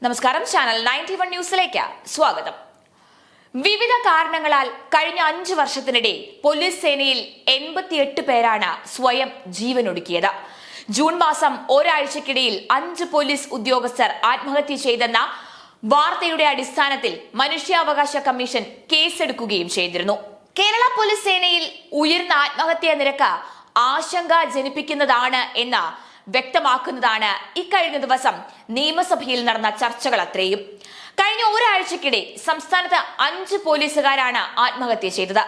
നമസ്കാരം, ചാനൽ 91 ന്യൂസിലേക്ക് സ്വാഗതം. വിവിധ കാരണങ്ങളാൽ കഴിഞ്ഞ 5 വർഷത്തിനിടെ പോലീസ് സേനയിൽ 88 പേരാണ് സ്വയം ജീവനൊടുക്കിയത്. ജൂൺ മാസം ഒരാഴ്ചക്കിടയിൽ 5 പോലീസ് ഉദ്യോഗസ്ഥർ ആത്മഹത്യ ചെയ്തെന്ന വാർത്തയുടെ അടിസ്ഥാനത്തിൽ മനുഷ്യാവകാശ കമ്മീഷൻ കേസെടുക്കുകയും ചെയ്തിരുന്നു. കേരള പോലീസ് സേനയിൽ ഉയർന്ന ആത്മഹത്യാ നിരക്ക് ആശങ്ക ജനിപ്പിക്കുന്നതാണ് എന്ന് വ്യക്തമാക്കുന്നതാണ് ഇക്കഴിഞ്ഞ ദിവസം നിയമസഭയിൽ നടന്ന ചർച്ചകൾ അത്രയും. കഴിഞ്ഞ ഒരാഴ്ചക്കിടെ സംസ്ഥാനത്ത് 5 പോലീസുകാരാണ് ആത്മഹത്യ ചെയ്തത്.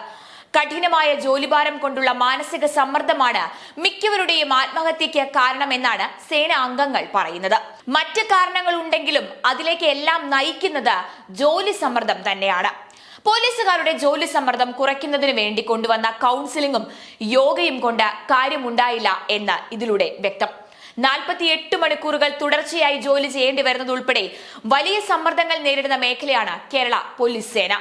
കഠിനമായ ജോലിഭാരം കൊണ്ടുള്ള മാനസിക സമ്മർദ്ദമാണ് മിക്കവരുടെയും ആത്മഹത്യക്ക് കാരണമെന്നാണ് സേനാ അംഗങ്ങൾ പറയുന്നത്. മറ്റ് കാരണങ്ങൾ ഉണ്ടെങ്കിലും അതിലേക്ക് എല്ലാം നയിക്കുന്നത് ജോലി സമ്മർദ്ദം തന്നെയാണ്. പോലീസുകാരുടെ ജോലി സമ്മർദ്ദം കുറയ്ക്കുന്നതിന് വേണ്ടി കൊണ്ടുവന്ന കൗൺസിലിംഗും യോഗയും കൊണ്ട് കാര്യമുണ്ടായില്ല എന്ന് ഇതിലൂടെ വ്യക്തം. 48 മണിക്കൂറുകൾ തുടർച്ചയായി ജോലി ചെയ്യേണ്ടി വരുന്നതുൾപ്പെടെ വലിയ സമ്മർദ്ദങ്ങൾ നേരിടുന്ന മേഖലയാണ് കേരള പോലീസ് സേന.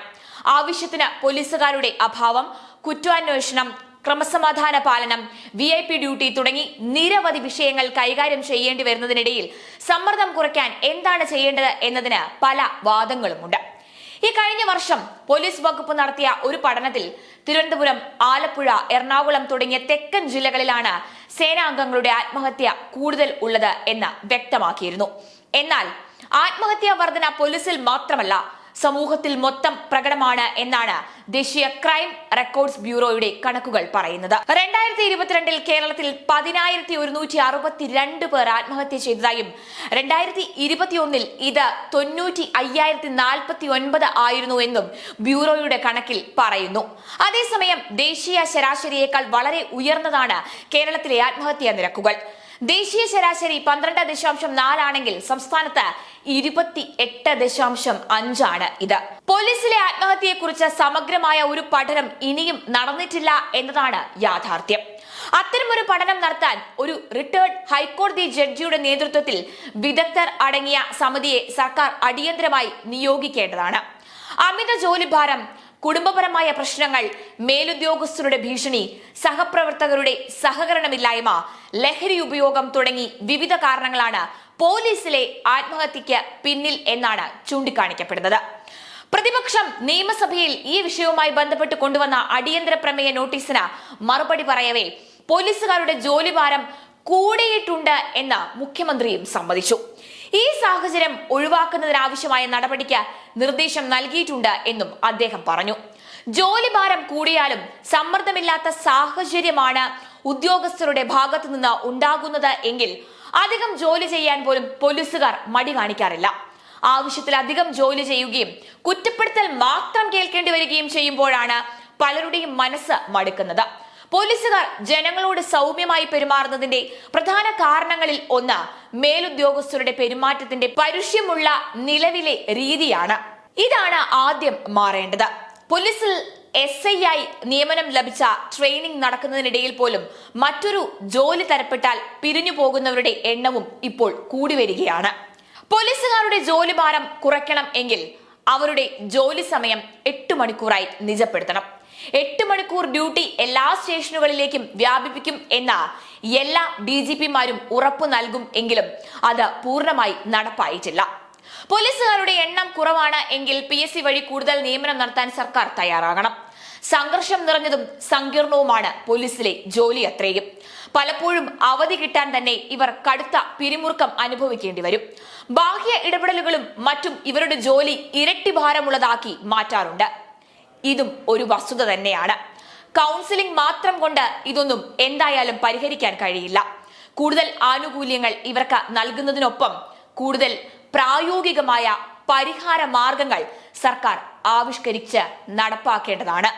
ആവശ്യത്തിന് പോലീസുകാരുടെ അഭാവം, കുറ്റാന്വേഷണം, ക്രമസമാധാന പാലനം, VIP ഡ്യൂട്ടി തുടങ്ങി നിരവധി വിഷയങ്ങൾ കൈകാര്യം ചെയ്യേണ്ടി വരുന്നതിനിടയിൽ സമ്മർദ്ദം കുറയ്ക്കാൻ എന്താണ് ചെയ്യേണ്ടത് എന്നതിന് പല വാദങ്ങളുമുണ്ട്. ഈ കഴിഞ്ഞ വർഷം പോലീസ് വകുപ്പ് നടത്തിയ ഒരു പഠനത്തിൽ തിരുവനന്തപുരം, ആലപ്പുഴ, എറണാകുളം തുടങ്ങിയ തെക്കൻ ജില്ലകളിലാണ് സേനാംഗങ്ങളുടെ ആത്മഹത്യ കൂടുതൽ ഉള്ളത് എന്ന് വ്യക്തമാക്കിയിരുന്നു. എന്നാൽ ആത്മഹത്യാ വർധന പോലീസിൽ മാത്രമല്ല, സമൂഹത്തിൽ മൊത്തം പ്രകടമാണ് എന്നാണ് ദേശീയ ക്രൈം റെക്കോർഡ്സ് ബ്യൂറോയുടെ കണക്കുകൾ പറയുന്നത്. 2022 കേരളത്തിൽ 10,162 പേർ ആത്മഹത്യ ചെയ്തതായും 2021 ഇത് 90,549 ആയിരുന്നു എന്നും ബ്യൂറോയുടെ കണക്കിൽ പറയുന്നു. അതേസമയം ദേശീയ ശരാശരിയേക്കാൾ വളരെ ഉയർന്നതാണ് കേരളത്തിലെ ആത്മഹത്യാ നിരക്കുകൾ. ദേശീയ ശരാശരി 12.4 ആണെങ്കിൽ സംസ്ഥാനത്ത് 28.5 ആണ് ഇത്. പോലീസിലെ ആത്മഹത്യയെക്കുറിച്ച് സമഗ്രമായ ഒരു പഠനം ഇനിയും നടന്നിട്ടില്ല എന്നതാണ് യാഥാർത്ഥ്യം. അത്തരമൊരു പഠനം നടത്താൻ ഒരു റിട്ടയർഡ് ഹൈക്കോടതി ജഡ്ജിയുടെ നേതൃത്വത്തിൽ വിദഗ്ധർ അടങ്ങിയ സമിതിയെ സർക്കാർ അടിയന്തരമായി നിയോഗിക്കേണ്ടതാണ്. അമിത ജോലിഭാരം, കുടുംബപരമായ പ്രശ്നങ്ങൾ, മേലുദ്യോഗസ്ഥരുടെ ഭീഷണി, സഹപ്രവർത്തകരുടെ സഹകരണമില്ലായ്മ, ലഹരി ഉപയോഗം തുടങ്ങി വിവിധ കാരണങ്ങളാണ് പോലീസിലെ ആത്മഹത്യക്ക് പിന്നിൽ എന്നാണ് ചൂണ്ടിക്കാണിക്കപ്പെടുന്നത്. പ്രതിപക്ഷം നിയമസഭയിൽ ഈ വിഷയവുമായി ബന്ധപ്പെട്ട് കൊണ്ടുവന്ന അടിയന്തര പ്രമേയ നോട്ടീസിന് മറുപടി പറയവേ പോലീസുകാരുടെ ജോലിഭാരം കൂടിയിട്ടുണ്ട് എന്ന് മുഖ്യമന്ത്രിയും സമ്മതിച്ചു. ഈ സാഹചര്യം ഒഴിവാക്കുന്നതിനാവശ്യമായ നടപടിക്ക് നിർദ്ദേശം നൽകിയിട്ടുണ്ട് എന്നും അദ്ദേഹം പറഞ്ഞു. ജോലിഭാരം കൂടിയാലും സമ്മർദ്ദമില്ലാത്ത സാഹചര്യമാണ് ഉദ്യോഗസ്ഥരുടെ ഭാഗത്തു നിന്ന് ഉണ്ടാകുന്നത് എങ്കിൽ അധികം ജോലി ചെയ്യാൻ പോലും പോലീസുകാർ മടി കാണിക്കാറില്ല. ആവശ്യത്തിലധികം ജോലി ചെയ്യുകയും കുറ്റപ്പെടുത്തൽ മാത്രം കേൾക്കേണ്ടി വരികയും ചെയ്യുമ്പോഴാണ് പലരുടെയും മനസ്സ് മടുക്കുന്നത്. പോലീസുകാർ ജനങ്ങളോട് സൗമ്യമായി പെരുമാറുന്നതിന്റെ പ്രധാന കാരണങ്ങളിൽ ഒന്ന് മേലുദ്യോഗസ്ഥരുടെ പെരുമാറ്റത്തിന്റെ പരുഷ്യമുള്ള നിലവിലെ രീതിയാണ്. ഇതാണ് ആദ്യം മാറേണ്ടത്. പോലീസിൽ SI ആയി നിയമനം ലഭിച്ച ട്രെയിനിങ് നടക്കുന്നതിനിടയിൽ പോലും മറ്റൊരു ജോലി തരപ്പെട്ടാൽ പിരിഞ്ഞു പോകുന്നവരുടെ എണ്ണവും ഇപ്പോൾ കൂടി വരികയാണ്. പോലീസുകാരുടെ ജോലിഭാരം കുറയ്ക്കണം എങ്കിൽ അവരുടെ ജോലി സമയം 8 മണിക്കൂറായി നിജപ്പെടുത്തണം. 8 മണിക്കൂർ ഡ്യൂട്ടി എല്ലാ സ്റ്റേഷനുകളിലേക്കും വ്യാപിപ്പിക്കും എന്ന എല്ലാ DGPമാരും ഉറപ്പു നൽകും എങ്കിലും അത് പൂർണ്ണമായി നടപ്പായിട്ടില്ല. പോലീസുകാരുടെ എണ്ണം കുറവാണ് എങ്കിൽ PSC വഴി കൂടുതൽ നിയമനം നടത്താൻ സർക്കാർ തയ്യാറാകണം. സംഘർഷം നിറഞ്ഞതും സങ്കീർണവുമാണ് പോലീസിലെ ജോലി അത്രയും. പലപ്പോഴും അവധി കിട്ടാൻ തന്നെ ഇവർ കടുത്ത പിരിമുറുക്കം അനുഭവിക്കേണ്ടി വരും. ബാഹ്യ ഇടപെടലുകളും മറ്റും ഇവരുടെ ജോലി ഇരട്ടി ഭാരമുള്ളതാക്കി മാറ്റാറുണ്ട്. ഇതും ഒരു വസ്തുത തന്നെയാണ്. കൗൺസിലിംഗ് മാത്രം കൊണ്ട് ഇതൊന്നും എന്തായാലും പരിഹരിക്കാൻ കഴിയില്ല. കൂടുതൽ ആനുകൂല്യങ്ങൾ ഇവർക്ക് നൽകുന്നതിനൊപ്പം കൂടുതൽ പ്രായോഗികമായ പരിഹാര മാർഗങ്ങൾ സർക്കാർ ആവിഷ്കരിച്ച് നടപ്പാക്കേണ്ടതാണ്.